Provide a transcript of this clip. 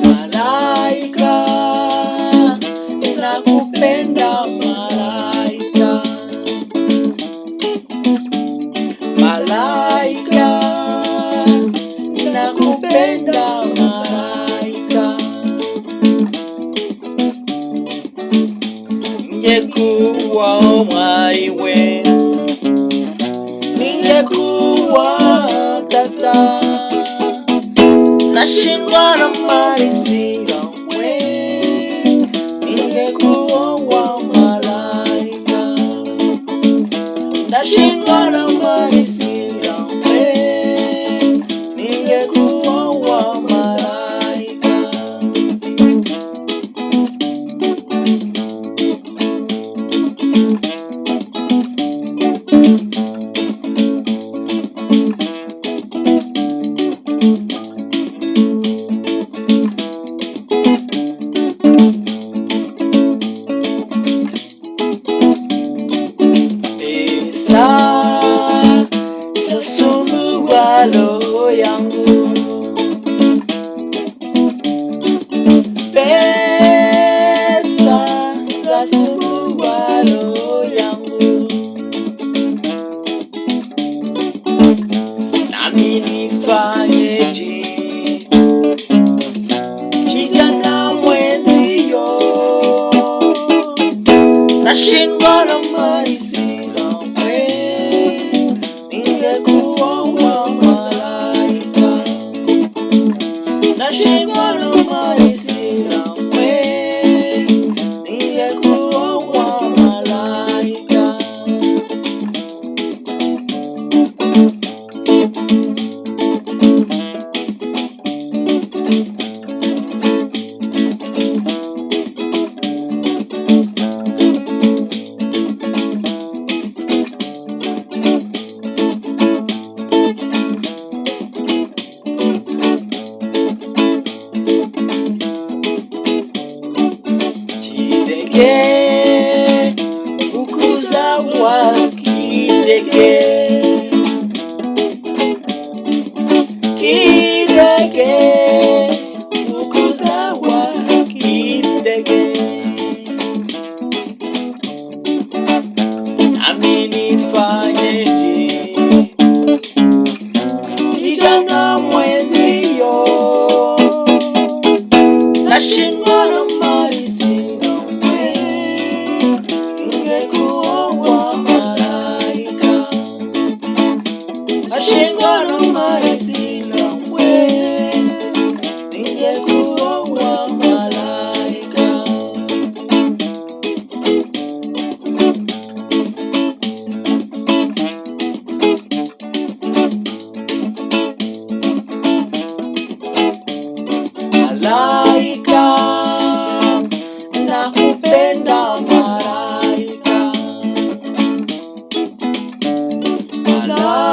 Malaika, nakupenda malaika. Malaika, nakupenda malaika. Ningekuwa mwaiwe, ningekuwa tata, nashindwa na mali sina we, ningekuwa wa malaika. Nashindwa na mali sina we, ningekuwa wa malaika. Sasumbua roho yangu, pesa zasumbua roho yangu, nami nifanyeje? Kijana mwenzio, nashindwa na mali sina we, ningekuwa wa malaika. Nashindwa na mali sina we, ningekuwa wa malaika. Kidege, ukuza wa kidege, kidege, ukuza wa kidege, nami nifanyeje? Kijana mwenzio, nashindwa na mali sina we, ningekuwa wa malaika. Nashindwa na mali sina we, ningekuwa wa malaika. Malaika, nakupenda malaika. Malaika.